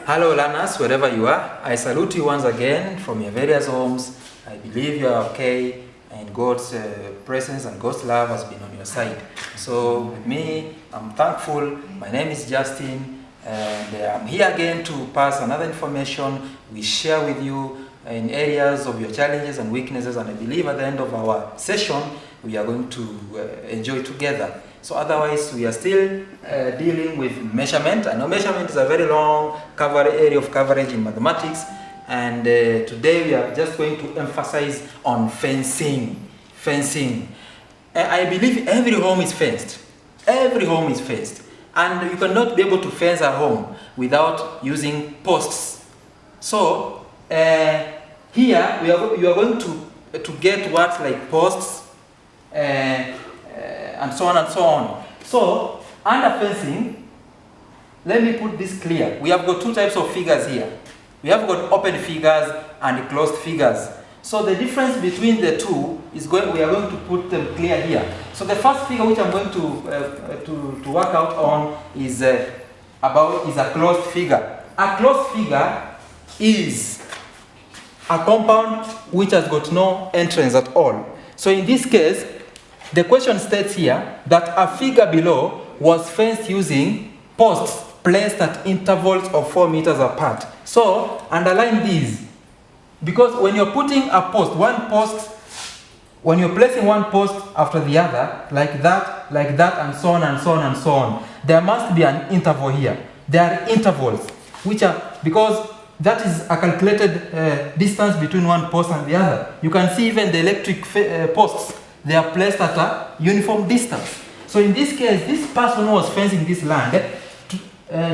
Hello learners, wherever you are, I salute you once again from your various homes. I believe you are okay and God's presence and God's love has been on your side. So with me, I'm thankful. My name is Justin and I'm here again to pass another information we share with you in areas of your challenges and weaknesses, and I believe at the end of our session we are going to enjoy together. So otherwise, we are still dealing with measurement. I know measurement is a very long area of coverage in mathematics, and today we are just going to emphasize on fencing. I believe every home is fenced. Every home is fenced, and you cannot be able to fence a home without using posts. So here you are going to get words like posts, and so on and so on. So, under fencing, let me put this clear. We have got two types of figures here. We have got open figures and closed figures. So the difference between the two is we are going to put them clear here. So the first figure which I'm going to work out on is a closed figure. A closed figure is a compound which has got no entrance at all. So in this case, the question states here that a figure below was fenced using posts placed at intervals of 4 meters apart. So underline these, because when you're putting a post, when you're placing one post after the other, like that, and so on and so on and so on, there must be an interval here. There are intervals, which are, because that is a calculated distance between one post and the other. You can see even the electric posts, they are placed at a uniform distance. So in this case, this person who was fencing this land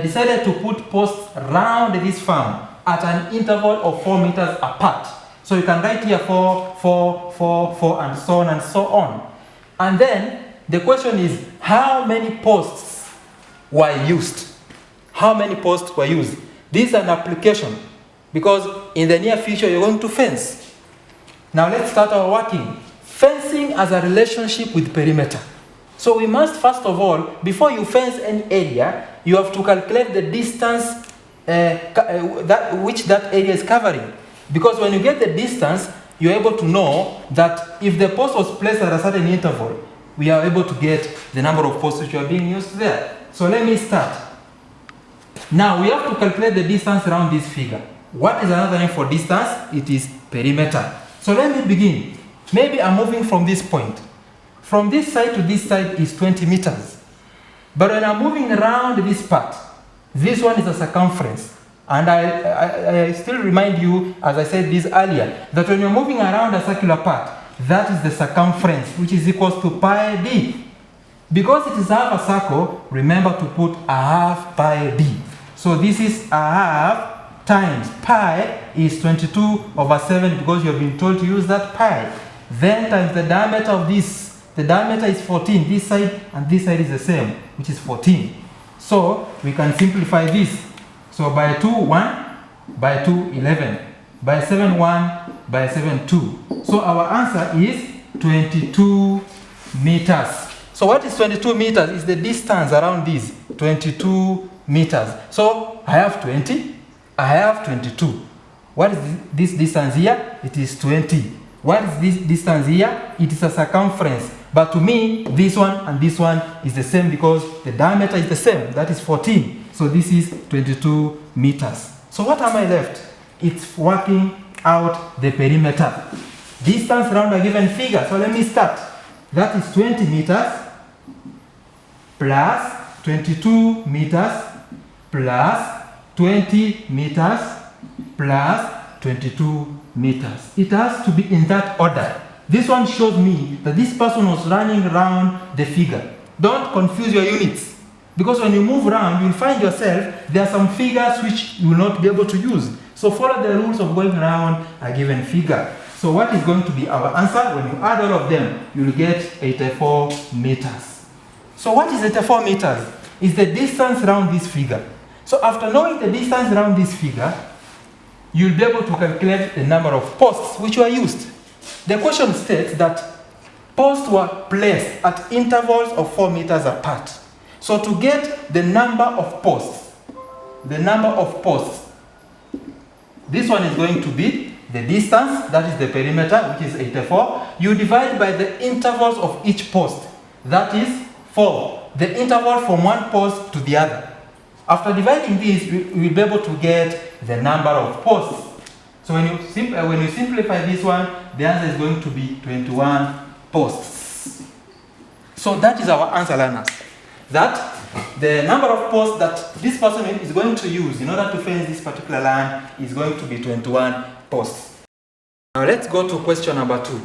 decided to put posts around this farm at an interval of 4 meters apart. So you can write here 4, 4, 4, 4, and so on and so on. And then the question is, how many posts were used? How many posts were used? This is an application, because in the near future you're going to fence. Now let's start our working. Fencing as a relationship with perimeter. So we must, first of all, before you fence any area, you have to calculate the distance which that area is covering. Because when you get the distance, you're able to know that if the post was placed at a certain interval, we are able to get the number of posts which are being used there. So let me start. Now we have to calculate the distance around this figure. What is another name for distance? It is perimeter. So let me begin. Maybe I'm moving from this point. From this side to this side is 20 meters. But when I'm moving around this part, this one is a circumference. And I still remind you, as I said this earlier, that when you're moving around a circular part, that is the circumference, which is equal to pi d. Because it is half a circle, remember to put a half pi d. So this is a half times pi is 22/7, because you have been told to use that pi. Then times the diameter of this. The diameter is 14. This side and this side is the same, which is 14. So we can simplify this. So by 2, 1, by 2, 11, by 7, 1, by 7, 2. So our answer is 22 meters. So what is 22 meters? Is the distance around this, 22 meters. So I have 20, I have 22. What is this distance here? It is 20. What is this distance here? It is a circumference. But to me, this one and this one is the same, because the diameter is the same. That is 14. So this is 22 meters. So what am I left? It's working out the perimeter. Distance around a given figure. So let me start. That is 20 meters plus 22 meters plus 20 meters plus 22 meters. It has to be in that order. This one shows me that this person was running around the figure. Don't confuse your units, because when you move around, you'll find yourself, there are some figures which you will not be able to use. So follow the rules of going around a given figure. So what is going to be our answer? When you add all of them, you'll get 84 meters. So what is 84 meters? It's the distance around this figure. So after knowing the distance around this figure, you'll be able to calculate the number of posts which were used. The question states that posts were placed at intervals of 4 meters apart. So to get the number of posts, the number of posts. This one is going to be the distance, that is the perimeter, which is 84. You divide by the intervals of each post, that is 4. The interval from one post to the other. After dividing this, we will be able to get the number of posts. So when you simplify this one, the answer is going to be 21 posts. So that is our answer, learners. That the number of posts that this person is going to use in order to fence this particular land is going to be 21 posts. Now let's go to question number 2.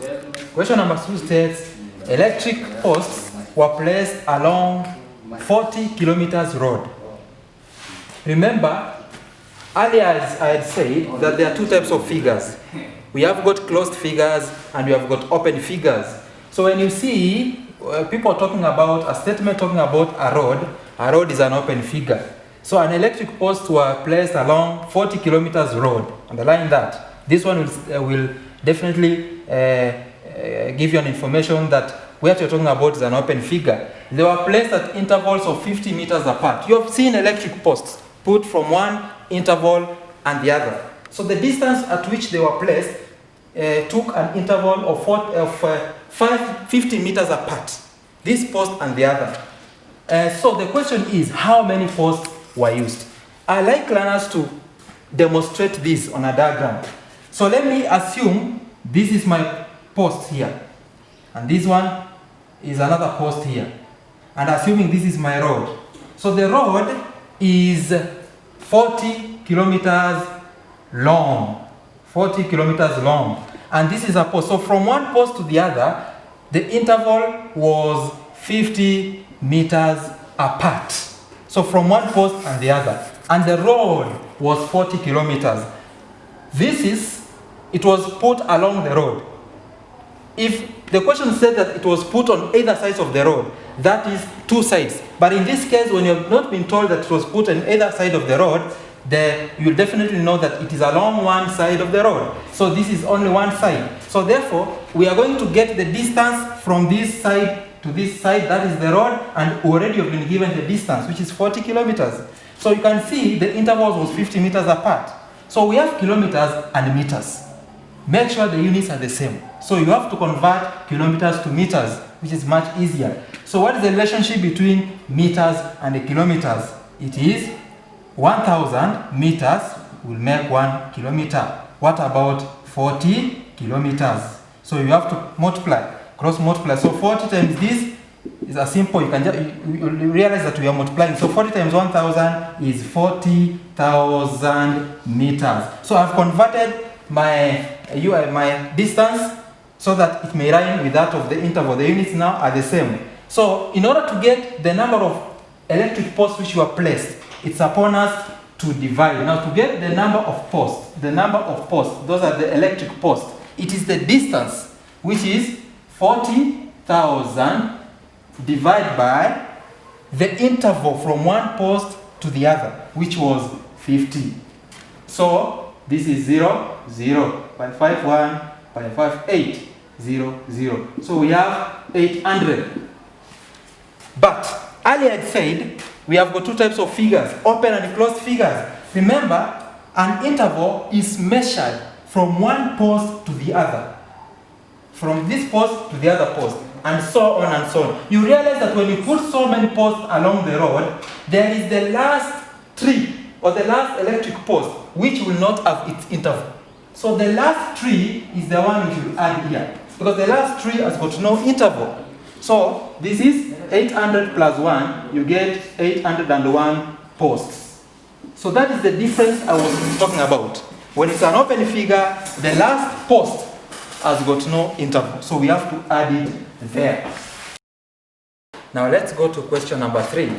Question number 2 states, electric posts were placed along 40 kilometers road. Remember, earlier I had said that there are two types of figures. We have got closed figures and we have got open figures. So when you see people talking about a statement talking about a road is an open figure. So an electric post were placed along 40 kilometers road. Underline that. This one will definitely give you an information that what you're talking about is an open figure. They were placed at intervals of 50 meters apart. You have seen electric posts put from one interval and the other. So the distance at which they were placed took an interval of 50 meters apart. This post and the other. So the question is, how many posts were used? I like learners to demonstrate this on a diagram. So let me assume this is my post here. And this one is another post here. And assuming this is my road. So the road is 40 kilometers long. 40 kilometers long. And this is a post. So from one post to the other, the interval was 50 meters apart. So from one post and the other. And the road was 40 kilometers. It was put along the road. If the question said that it was put on either sides of the road, that is two sides. But in this case, when you have not been told that it was put on either side of the road, you will definitely know that it is along one side of the road. So this is only one side. So therefore, we are going to get the distance from this side to this side, that is the road, and already you've been given the distance, which is 40 kilometers. So you can see the intervals was 50 meters apart. So we have kilometers and meters. Make sure the units are the same. So you have to convert kilometers to meters, which is much easier. So what is the relationship between meters and the kilometers? It is 1,000 meters will make 1 kilometer. What about 40 kilometers? So you have to multiply, cross multiply. So 40 times this is a simple, you can just you realize that we are multiplying. So 40 times 1,000 is 40,000 meters. So I've converted my distance so that it may rhyme with that of the interval. The units now are the same. So in order to get the number of electric posts which were placed, it's upon us to divide. Now to get the number of posts, those are the electric posts. It is the distance, which is 40,000 divided by the interval from one post to the other, which was 50. So this is 0, 0, 0.51, 0.58, 0, 0. So we have 800. But earlier I said we have got two types of figures, open and closed figures. Remember, an interval is measured from one post to the other. From this post to the other post, and so on and so on. You realize that when you put so many posts along the road, there is the last tree or the last electric post which will not have its interval. So the last tree is the one which will add here, because the last tree has got no interval. So this is 800 plus 1, you get 801 posts. So that is the difference I was talking about. When it's an open figure, the last post has got no interval. So we have to add it there. Now let's go to question number 3.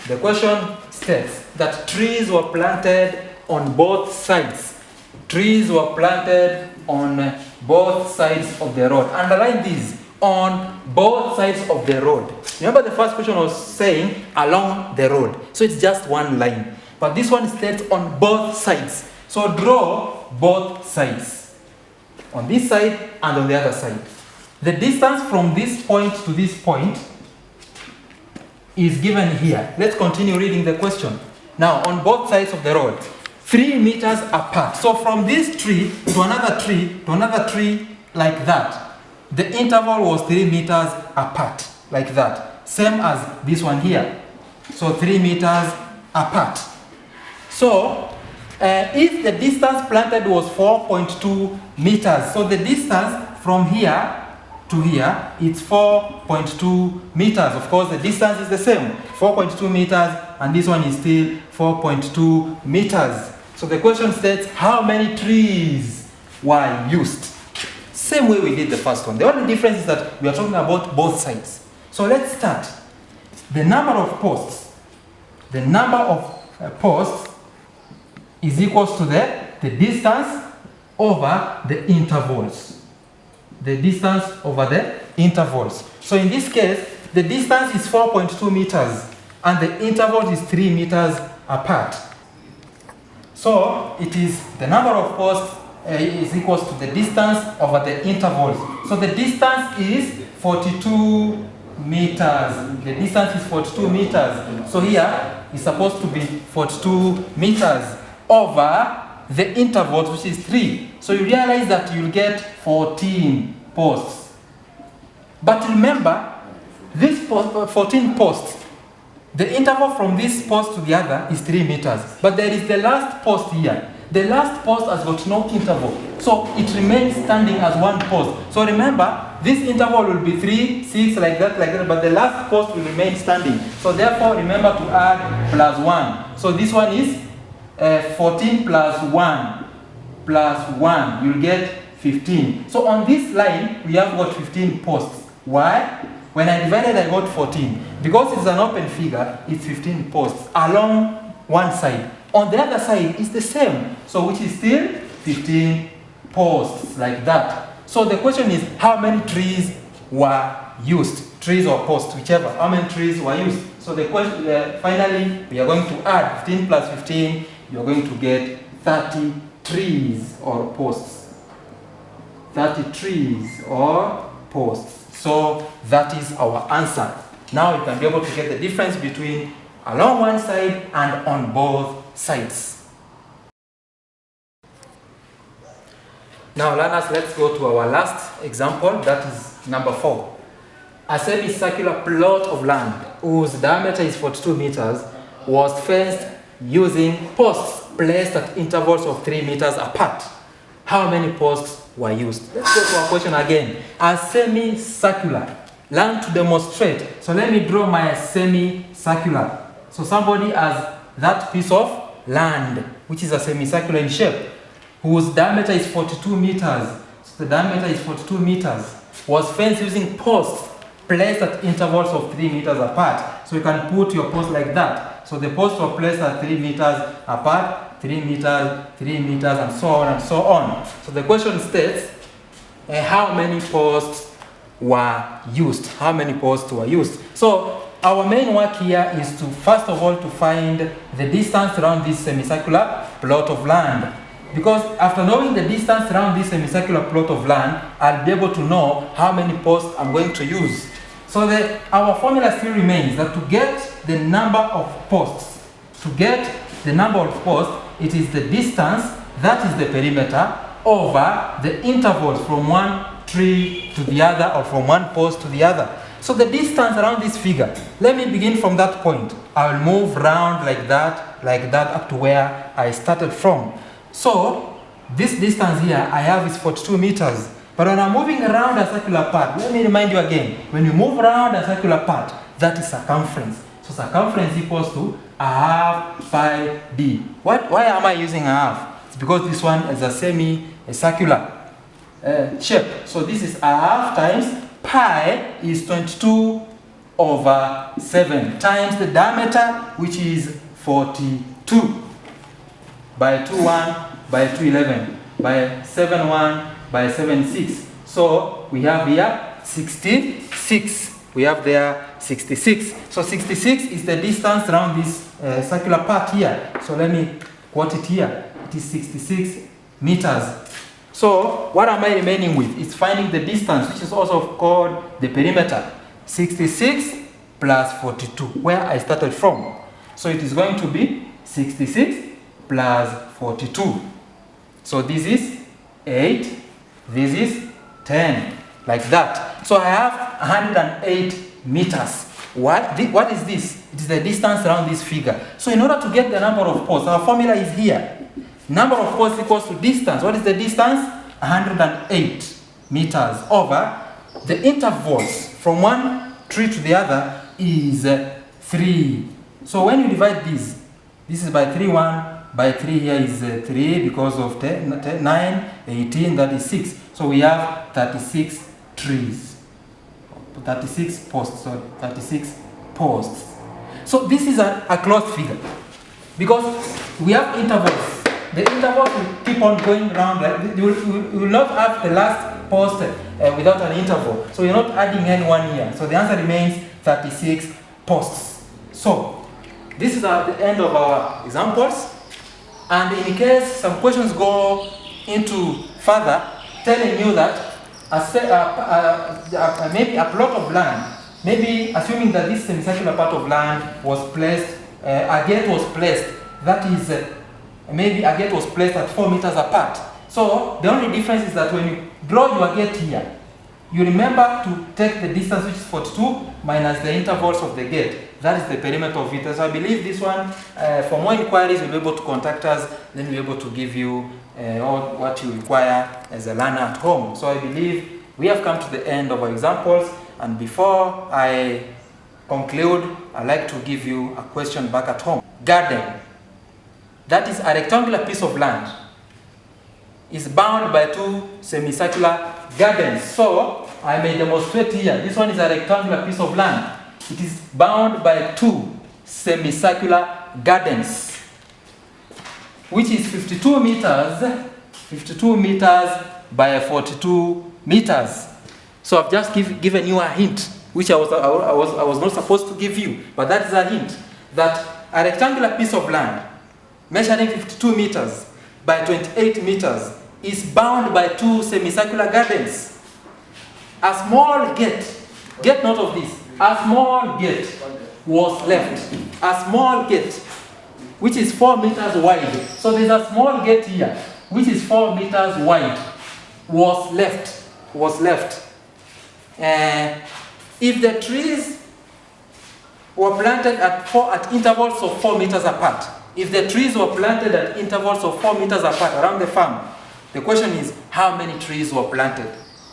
The question states that trees were planted on both sides. Trees were planted on both sides of the road. Underline this, on both sides of the road. Remember the first question was saying along the road. So it's just one line. But this one states on both sides. So draw both sides. On this side and on the other side. The distance from this point to this point is given here. Let's continue reading the question. Now, on both sides of the road, 3 meters apart. So from this tree to another tree to another tree, like that, the interval was 3 meters apart, like that. Same as this one here. So 3 meters apart. So if the distance planted was 4.2 meters, so the distance from here to here, it's 4.2 meters. Of course, the distance is the same, 4.2 meters, and this one is still 4.2 meters. So the question states, how many trees were used? Same way we did the first one. The only difference is that we are talking about both sides. So let's start. The number of posts. The number of posts is equals to the distance over the intervals. The distance over the intervals. So in this case, the distance is 4.2 meters and the interval is 3 meters apart. So it is the number of posts is equals to the distance over the intervals. So the distance is 42 meters. The distance is 42 meters. So here is supposed to be 42 meters over the intervals, which is 3. So you realize that you'll get 14 posts. But remember, this 14 posts, the interval from this post to the other is 3 meters. But there is the last post here. The last post has got no interval. So it remains standing as one post. So remember, this interval will be 3, 6, like that, but the last post will remain standing. So therefore, remember to add plus 1. So this one is 14 plus 1, you'll get 15. So on this line, we have got 15 posts. Why? When I divided, I got 14. Because it's an open figure, it's 15 posts along one side. On the other side, it's the same. So which is still 15 posts, like that. So the question is, how many trees were used? Trees or posts, whichever. How many trees were used? So the question, finally, we are going to add 15 plus 15. You're going to get 30 trees or posts. 30 trees or posts. So that is our answer. Now you can be able to get the difference between along one side and on both sides. Now learners, let's go to our last example, that is number 4. A semicircular plot of land whose diameter is 42 meters was fenced using posts placed at intervals of 3 meters apart. How many posts were used? Let's go to our question again. A semicircular. Learn to demonstrate. So let me draw my semicircular. So somebody has that piece of land, which is a semicircular in shape, whose diameter is 42 meters. So the diameter is 42 meters. Was fenced using posts placed at intervals of 3 meters apart. So you can put your post like that. So the posts were placed at 3 meters apart, 3 meters, 3 meters, and so on and so on. So the question states, how many posts were used? How many posts were used? So our main work here is to, first of all, to find the distance around this semicircular plot of land. Because after knowing the distance around this semicircular plot of land, I'll be able to know how many posts I'm going to use. So our formula still remains that to get the number of posts, it is the distance, that is the perimeter, over the intervals from one tree to the other or from one post to the other. So the distance around this figure, let me begin from that point. I will move round like that, up to where I started from. So this distance here I have is 42 meters. But when I'm moving around a circular part, let me remind you again, when you move around a circular part, that is circumference. So circumference equals to a half pi d. Why am I using a half? It's because this one is a semicircular shape. So this is a half times pi is 22 over 7 times the diameter, which is 42 by 2,1 by 2,11 by 7,1 by 7,6. So we have here 66. We have there 66. So 66 is the distance around this circular part here. So let me quote it here. It is 66 meters. So what am I remaining with? It's finding the distance, which is also called the perimeter. 66 plus 42, where I started from. So it is going to be 66 plus 42. So this is 8, this is 10, like that. So I have 108 meters. What is this? It is the distance around this figure. So in order to get the number of posts, our formula is here. Number of posts equals to distance. What is the distance? 108 meters over the intervals from one tree to the other is 3. So when you divide this is by 3, 1 by 3 here is 3 because of 9, 18, that is 6. So we have 36 trees. 36 posts, sorry, 36 posts. So this is a closed figure because we have intervals. The intervals will keep on going around. Right? You will not have the last post without an interval. So you're not adding any one here. So the answer remains 36 posts. So this is the end of our examples. And in case some questions go into further, telling you that maybe a plot of land, maybe assuming that this semicircular part of land was placed, a gate was placed, that is, maybe a gate was placed at 4 meters apart. So the only difference is that when you draw your gate here, you remember to take the distance, which is 42, minus the intervals of the gate. That is the perimeter of it. So I believe this one, for more inquiries, you'll be able to contact us, then we'll be able to give you all what you require as a learner at home. So I believe we have come to the end of our examples, and before I conclude, I'd like to give you a question back at home. Garden, that is a rectangular piece of land, is bound by 2 semicircular gardens. So I may demonstrate here. This one is a rectangular piece of land. It is bound by 2 semicircular gardens, which is 52 meters by 42 meters. So I've just given you a hint, which I was not supposed to give you, but that is a hint that a rectangular piece of land measuring 52 meters by 28 meters is bound by 2 semicircular gardens. A small gate, get note of this, a small gate was left. A small gate, which is 4 meters wide. So there's a small gate here, which is 4 meters wide, was left. If the trees were planted at intervals of 4 meters apart, if the trees were planted at intervals of 4 meters apart around the farm, the question is, how many trees were planted?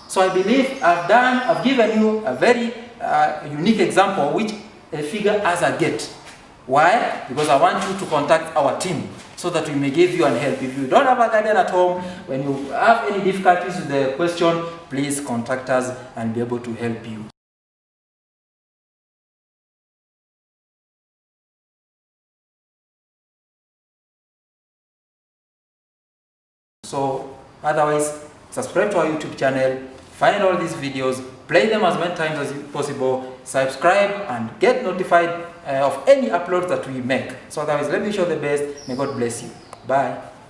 So I believe I've given you a very unique example which a figure as a gate. Why? Because I want you to contact our team so that we may give you an help. If you don't have a guardian at home, when you have any difficulties with the question, please contact us and be able to help you. So otherwise, subscribe to our YouTube channel, find all these videos, play them as many times as possible, subscribe and get notified of any uploads that we make. So otherwise, let me show the best. May God bless you. Bye.